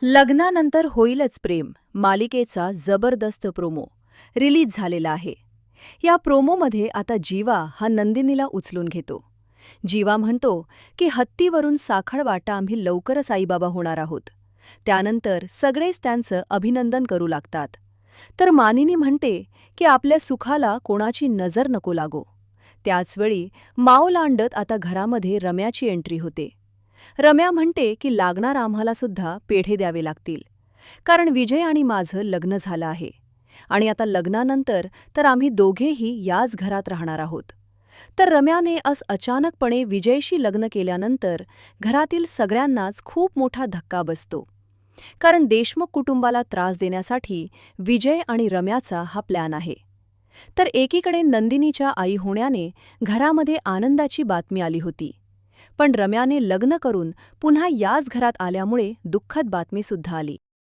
लग्नानंतर होईलच प्रेम मालिकेचा जबरदस्त प्रोमो रिलीज झालेला आहे. या प्रोमोमध्ये आता जीवा हा नंदिनीला उचलून घेतो. जीवा म्हणतो की हत्तीवरून साखळ वाटा आम्ही लवकरच आईबाबा होणार आहोत. त्यानंतर सगळेच त्यांचं अभिनंदन करू लागतात. तर मानिनी म्हणते की आपल्या सुखाला कोणाची नजर नको लागो. त्याचवेळी माओलांडत आता घरामध्ये रम्याची एंट्री होते. रम्या म्हणते की लागणार आम्हाला सुद्धा पेढे द्यावे लागतील, कारण विजय आणि माझं लग्न झालं आहे आणि आता लग्नानंतर तर आम्ही दोघेही याच घरात राहणार आहोत. तर रम्याने अचानकपणे विजयशी लग्न केल्यानंतर घरातील सगळ्यांनाच खूप मोठा धक्का बसतो, कारण देशमुख कुटुंबाला त्रास देण्यासाठी विजय आणि रम्याचा हा प्लॅन आहे. तर एकीकडे नंदिनीच्या आई होण्याने घरामध्ये आनंदाची बातमी आली होती, पण रम्याने लग्न करून पुन्हा याच घरात आल्यामुळे दुःखद बातमीसुद्धा आली.